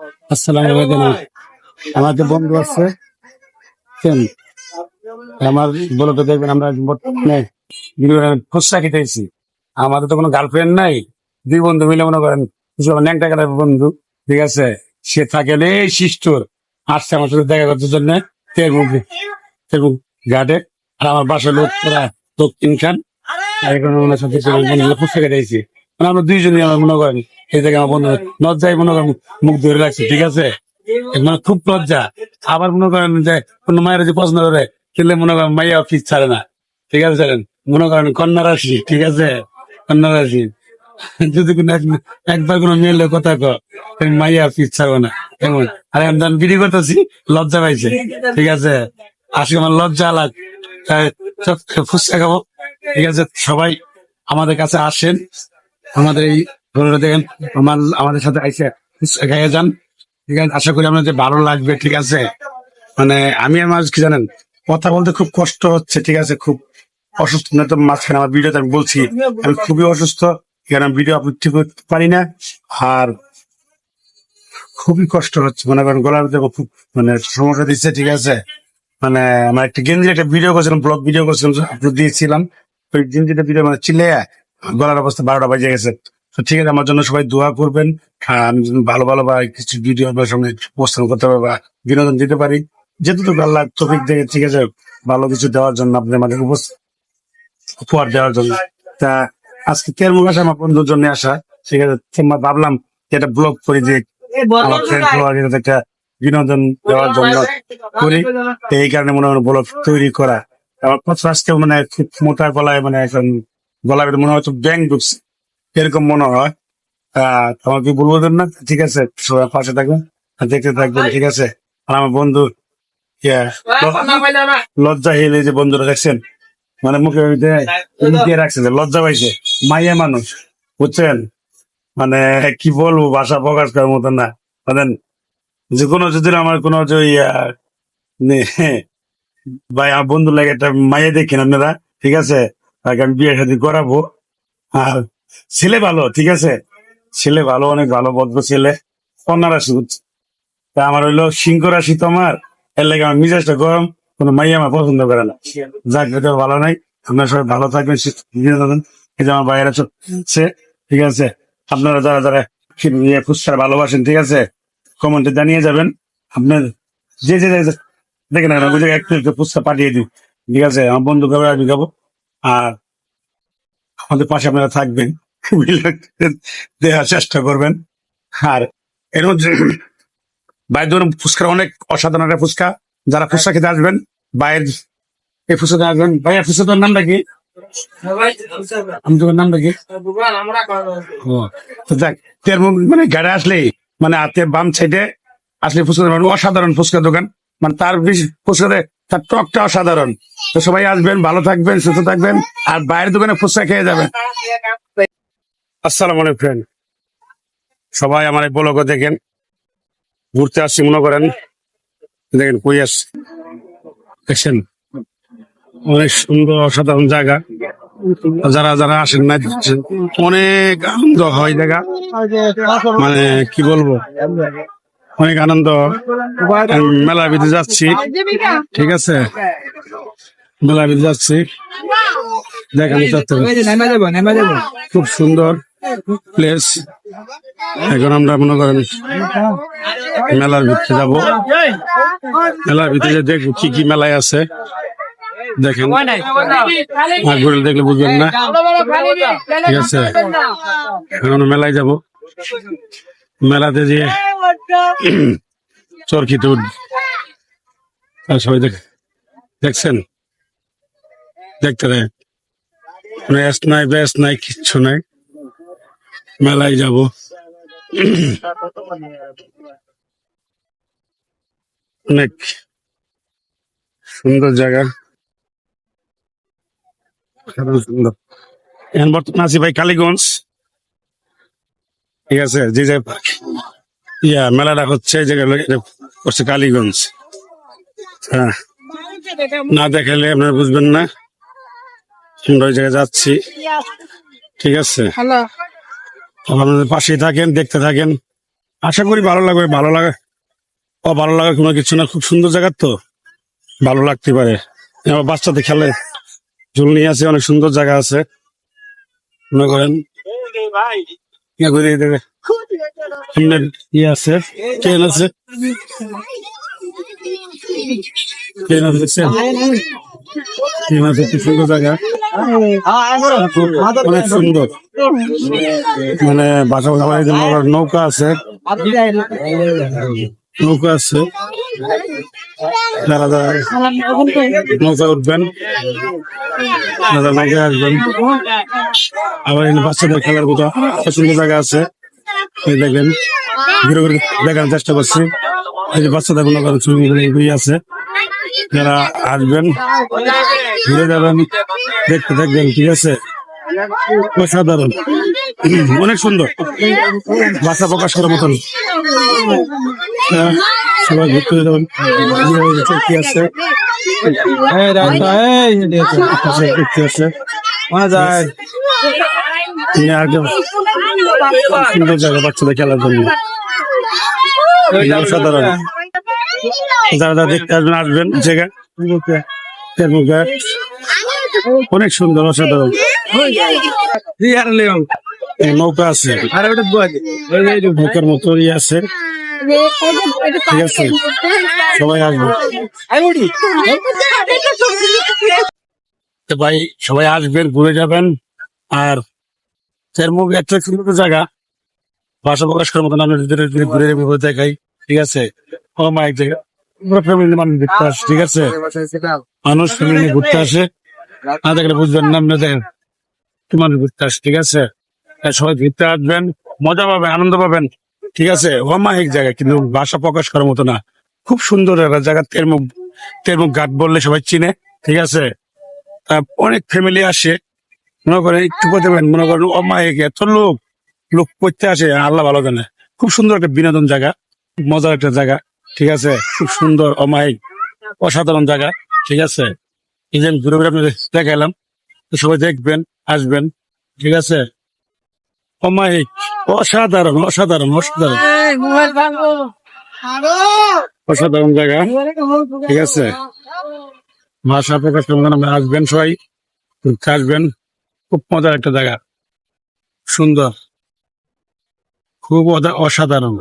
আসসালামু আলাইকুম। আমার যে বন্ধু আছে আমার বলে তো দেখবেন আমরা বর্তমানে ফুচকা খেতেছি। আমাদের তো কোনো গার্লফ্রেন্ড নাই, দুই বন্ধু মিলে মনে করেন কিছু ন্যাংটা গেলার বন্ধু, ঠিক আছে। সে থাকে এই শিষ্টর আসছে আমার সাথে দেখা করতে জন্য ফেসবুক ঘাটে। আর আমার বাসার লোক তোরা দক্ষিণ খান আর এখন ওনার সাথে ফুচকা খেতেছি। মানে আমরা দুইজনই আমার মনে করেন এই জায়গায় আমার বন্ধু লজ্জায় মনে করেন মুখ ধরে রাখছে, ঠিক আছে। মানে খুব লজ্জা। আবার মনে করেন যে কোনো মায়ের যে পছন্দ করে কিন্তু মনে করেন মাইয়া ফিস ছাড়ে না, ঠিক আছে ছাড়েন। মনে করেন কন্যা রাশি, ঠিক আছে, কন্যা রাশি। যদি কোনো একবার কোনো মেয়ের কথা কয় মাইয়া ফিস ছাড়বে না এমন। আর আমি যখন বিড়ি করতেছি লজ্জা পাইছে, ঠিক আছে। আজকে আমার লজ্জা লাগ ফুচকা খাবো, ঠিক আছে। সবাই আমাদের কাছে আসেন, আমাদের এই ঘরে দেখেন আমাদের সাথে আইসে ফুচকা খাইয়ে যান, ঠিক আছে। আশা করি আপনাদের ভালো লাগবে, ঠিক আছে। মানে আমি আমার কি জানেন কথা বলতে খুব কষ্ট হচ্ছে, ঠিক আছে। খুব অসুস্থ না তো মাঝখানে আমার ভিডিওতে আমি বলছি আমি খুবই অসুস্থ, এখানে আমি ভিডিও আপলোড ঠিক করতে পারি না। আর খুবই কষ্ট হচ্ছে, মনে করেন গলার মধ্যে খুব মানে সমস্যা দিচ্ছে, ঠিক আছে। মানে আমার একটা গেঞ্জির একটা ভিডিও করছিলাম, ব্লগ ভিডিও করছিলাম, আপলোড দিয়েছিলাম। ওই গেঞ্জিটা ভিডিও মানে চিল্লে গলার অবস্থা 12টা বাজে গেছে। তো ঠিক আছে, আমার জন্য সবাই দোয়া করবেন। আমি যেন ভালো ভালো বা কিছু ভিডিও আপনার সঙ্গে উপস্থাপন করতে পারবো বা বিনোদন দিতে পারি, যেটুকু আল্লাহ তৌফিক দেখে, ঠিক আছে। ভালো কিছু দেওয়ার জন্য আপনি আমাকে উপহার দেওয়ার জন্য। তা আজকে কেরমুখ আসা আমার বন্ধুর জন্য আসা, ঠিক আছে। তোমরা ভাবলাম যে একটা ব্লগ করি, যে আমার ফ্রেন্ড একটা বিনোদন দেওয়ার জন্য করি। তো এই কারণে মনে হয় ব্লগ তৈরি করা। আমার কথা আজকে মানে খুব মোটা গলায়, মানে এখন গলায় মনে হয় তো ব্যাং ঢুকছে এরকম মনে হয়। তোমাকে বলবো না, ঠিক আছে। সবাই পাশে থাকবেন আর দেখতে থাকবেন, ঠিক আছে। আর আমার বন্ধু লজ্জা হেলে যে বন্ধুরা দেখছেন, মানে মুখে দিয়ে রাখছে যে লজ্জা পাইছে, মাইয়া মানুষ, বুঝছেন। মানে কি বলবো, ভাষা প্রকাশ করার মতো না। মানে যে কোনো যদি আমার কোনো যে ভাই আমার বন্ধু লাগে একটা মাইয়া দেখেন আপনারা, ঠিক আছে। তাকে আমি বিয়ে শাদী করাবো। আর ছেলে ভালো, ঠিক আছে, ছেলে ভালো, অনেক ভালো ভদ্র ছেলে, কন্যা রাশি, বুঝছে। তা আমার হইলো সিংহ রাশি, তো আমার এর লাগে আমার মিজাজটা গরম, কোনো মাইয়া আমার পছন্দ করে না। যাক, এটা ভালো নাই। আপনারা সবাই ভালো থাকবেন, এই যে আমার ভাইয়েরা চলছে, ঠিক আছে। আপনারা যারা যারা ফুচকা ভালোবাসেন, ঠিক আছে, কমেন্টে জানিয়ে যাবেন। আপনার যে যে দেখেন না ওই জায়গায় একটু একটু ফুচকা পাঠিয়ে দিই, ঠিক আছে। আমার বন্ধু খাবে, আমি খাবো। আর আমাদের পাশে আপনারা থাকবেন, দেওয়ার চেষ্টা করবেন। আর এর মধ্যে ভাই ধরুন ফুচকা অনেক অসাধারণ একটা ফুচকা, যারা ফুচকা খেতে আসবেন বাইরের এই ফুচকা আসবেন। ভাইয়া ফুচকার নামটা কি? আমি তোমার নামটা কি? ও, তো যাক, মানে গাড়ি আসলে মানে হাতের বাম সাইডে আসলে ফুচকা দোকান, অসাধারণ ফুচকা দোকান। মানে তার ফুচকাতে তার টকটা অসাধারণ। তো সবাই আসবেন, ভালো থাকবেন, সুস্থ থাকবেন, আর বাইরের দোকানে ফুচকা খেয়ে যাবেন। আসসালামু আলাইকুম ফ্রেন্ড, সবাই আমার এই ব্লগ দেখেন, ঘুরতে আসছি মনে করেন, দেখেন কই আসছে, দেখছেন অনেক সুন্দর অসাধারণ জায়গা। যারা যারা আসেন না, অনেক আনন্দ হয় জায়গা, মানে কি বলবো, অনেক আনন্দ। মেলার ভিতরে যাচ্ছি, ঠিক আছে, মেলার ভিতরে যাচ্ছি, দেখানো যাচ্ছে খুব সুন্দর প্লেস। এখন আমরা মনে করেন মেলার ভিতরে যাবো, মেলার ভিতরে দেখবো কি কি মেলায় আছে, দেখেন। আর ঘুরে দেখলে বুঝবেন না, ঠিক আছে। এখন মেলায় যাব, মেলাতে যে চরকিতে উঠবে, সবাই দেখছেন, দেখতে দেয়, রেস্ট নাই বেস্ট নাই কিচ্ছু নাই, মেলায় যাব। অনেক সুন্দর জায়গা, সুন্দর। এখন বর্তমানে আছি ভাই কালীগঞ্জ, ঠিক আছে। যে যে মেলাটা হচ্ছে এই জায়গায় করছে কালীগঞ্জ। হ্যাঁ, না দেখালে আপনারা বুঝবেন না। আমরা ওই জায়গায় যাচ্ছি, ঠিক আছে। আপনাদের পাশেই থাকেন, দেখতে থাকেন, আশা করি ভালো লাগবে। ভালো লাগে ভালো লাগার কোনো কিছু না, খুব সুন্দর জায়গা তো, ভালো লাগতে পারে। আমার বাচ্চাদের খেলে ঝুলনি আছে, অনেক সুন্দর জায়গা আছে মনে করেন। ইয়া করে দেবে আপনার ইয়ে আছে, ট্রেন আছে, ট্রেন আছে দেখছেন? ট্রেন আছে, খুব সুন্দর জায়গা, অনেক সুন্দর। মানে বাসা নৌকা আছে, নৌকা আছে, যারা যারা নৌকা উঠবেন, যারা নৌকায় আসবেন। আবার এখানে বাচ্চাদের খেলার মতো সুন্দর জায়গা আছে, এই দেখেন, ঘুরে ঘুরে দেখার চেষ্টা করছি। এই যে বাচ্চাদের মনে করেন ছবি আছে, যারা আসবেন ঘুরে যাবেন, দেখতে থাকবেন, ঠিক আছে? অসাধারণ, অনেক সুন্দর, ভাষা প্রকাশ করার মতন। সবাই ঘুরতে যাবেন, কি আছে সুন্দর জায়গা বাচ্চাদের খেলার জন্য, অসাধারণ। যারা যারা দেখতে আসবেন আসবেন জায়গা, অনেক সুন্দর, অসাধারণ। নৌকা আছে, নৌকার মতো ইয়ে আছে, ঠিক আছে? সবাই আসবে তো ভাই, সবাই আসবেন, ঘুরে যাবেন। আর চেরমুখ একটা সুন্দর জায়গা, ভাষা প্রকাশ করার মতন। আমরা যদি ঘুরে দেখাই, ঠিক আছে? ও মা, এক জায়গা ফ্যামিলি মানুষ ঘুরতে আসে, ঠিক আছে? মানুষ ফ্যামিলি ঘুরতে আসে, না দেখলে বুঝবেন না, আপনি দেখেন কি মানুষ ঘুরতে আসে, ঠিক আছে? সবাই ঘুরতে আসবেন, মজা পাবেন, আনন্দ পাবেন, ঠিক আছে? অমায়িক জায়গা, কিন্তু ভাষা প্রকাশ করার মতো না, খুব সুন্দর একটা জায়গা। তেরমুখ ঘাট বললে সবাই চিনে, ঠিক আছে? অনেক ফ্যামিলি আসে, মনে করেন একটু পথে মনে করেন অমায়িক এত লোক লোক পড়তে আসে, আল্লাহ ভালো জানে। খুব সুন্দর একটা বিনোদন জায়গা, খুব মজার একটা জায়গা, ঠিক আছে? খুব সুন্দর, অমায়িক, অসাধারণ জায়গা, ঠিক আছে? এই যে ঘুরে ঘুরে আপনাদের দেখালাম, তো সবাই দেখবেন, আসবেন, ঠিক আছে? অমায়িক, অসাধারণ, অসাধারণ, অসাধারণ, অসাধারণ জায়গা, ঠিক আছে? ভাষা প্রকাশ করবেন, আমরা আসবেন, সবাই ঘুরতে আসবেন। খুব মজার একটা জায়গা, সুন্দর, খুব অসাধারণ,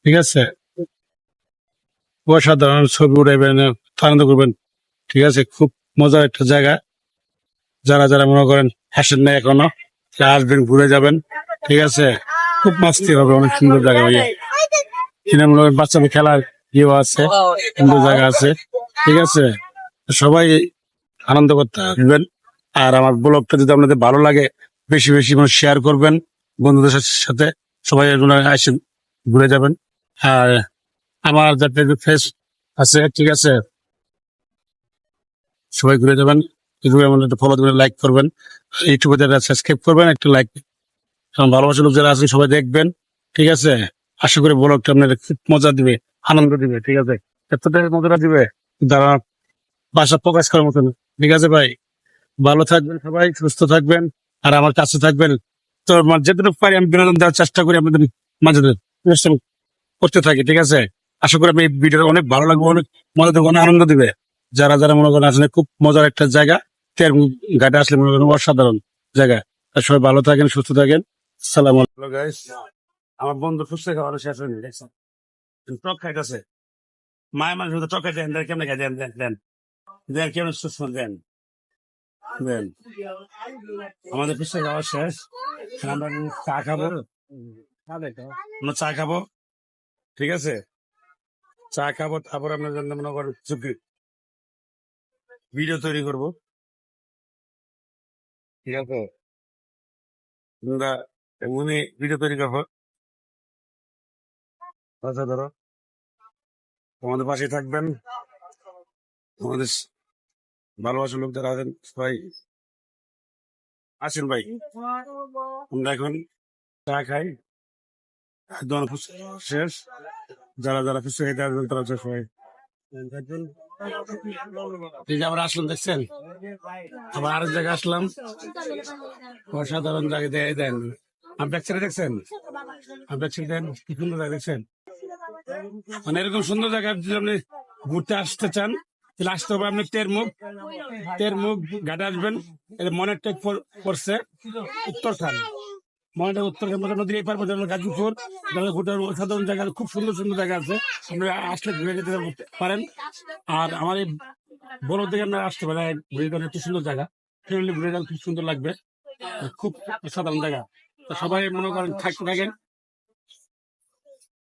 ঠিক আছে? অসাধারণ ছবি উঠাইবেন, আনন্দ করবেন, ঠিক আছে? খুব মজার একটা জায়গা। যারা যারা মনে করেন হাসেন না এখনো, আসবেন, ঘুরে যাবেন, ঠিক আছে? খুব মাস্তি হবে, অনেক সুন্দর জায়গা ভাইয়া। কিনা মনে করেন বাচ্চাদের খেলার ইয়েও আছে, সুন্দর জায়গা আছে, ঠিক আছে? সবাই আনন্দ করতে আসবেন। আর আমার ব্লগটা যদি আপনাদের ভালো লাগে, বেশি বেশি মানে শেয়ার করবেন বন্ধুদের সাথে, সবাই আসেন, ঘুরে যাবেন। আর আমার যা ফেসবুক পেজ আছে, ঠিক আছে? সবাই ঘুরে যাবেন, ফলো দেবেন, লাইক করবেন, ইউটিউবে যারা সাবস্ক্রাইব করবেন, একটু লাইক। কারণ ভালোবাসার লোক যারা আছে সবাই দেখবেন, ঠিক আছে? আশা করি ব্লগটা আপনাদের খুব মজা দিবে, আনন্দ দিবে, ঠিক আছে? এতটা মজাটা দিবে যারা ভাষা প্রকাশ করার মতন, ঠিক আছে ভাই? ভালো থাকবেন সবাই, সুস্থ থাকবেন, আর আমার কাছে থাকবেন। তো যেটুকু পারি আমি বিনোদন দেওয়ার চেষ্টা করি আপনাদের মাঝে করতে থাকি, ঠিক আছে? আশা করি আমি এই ভিডিওটা অনেক ভালো লাগবে, অনেক মজা দেবে, অনেক আনন্দ দিবে। যারা যারা মনে করেন আসলে খুব মজার একটা জায়গা, তের ঘাটে আসলে মনে করেন অসাধারণ জায়গা। আর সবাই ভালো থাকেন, সুস্থ থাকেন। সালাম আলাইকুম গাইস। আমার বন্ধু ফুসকা খাওয়ানো শেষ হয়নি, দেখছেন? টক খাইতেছে, মায়ের মানুষ টক খাইতে দেন, কেমনে খাই দেন, দেন দেন দেন, কেমন সুস্থ দেন দেন। আমাদের ফুসকা খাওয়া শেষ, আমরা চা খাবো, আমরা চা খাবো, ঠিক আছে? চা খাবো, তারপর আপনার জন্য মনে করেন ভিডিও তৈরি করবো, ঠিক আছে? আমরা এমনি ভিডিও তৈরি করবো, আচ্ছা ধরো আমাদের পাশে থাকবেন, আমাদের ভালোবাসার লোক যারা আছেন সবাই আসেন ভাই। আমরা এখন চা খাই, একদম শেষ। যারা যারা ফুচকা খাইতে আসবেন তারা হচ্ছে সবাই থাকবেন। এই যে আমরা আসলাম, দেখছেন? আবার আরেক জায়গায় আসলাম, অসাধারণ জায়গায় দেয় দেন, আপনি ব্যাকসাইডে দেখছেন? আপনি ব্যাকসাইডে কি সুন্দর জায়গা দেখছেন? মানে এরকম সুন্দর জায়গা যদি আপনি ঘুরতে আসতে চান তাহলে আসতে হবে আপনি তেরমুখ ঘাটে আসবেন। এটা মনের টেক পড়ছে উত্তরখান, মনের উত্তরখান নদীর এই পার পর্যন্ত হলো গাজীপুর। ঘুরতে সাধারণ জায়গা, খুব সুন্দর সুন্দর জায়গা আছে, আপনারা আসলে ঘুরে যেতে পারেন। আর আমার এই বড় থেকে আপনারা আসতে পারেন, ঘুরে গেলে একটু সুন্দর জায়গা, ফ্যামিলি ঘুরে গেলে খুব সুন্দর লাগবে, খুব সাধারণ জায়গা। তো সবাই মনে করেন থাকেন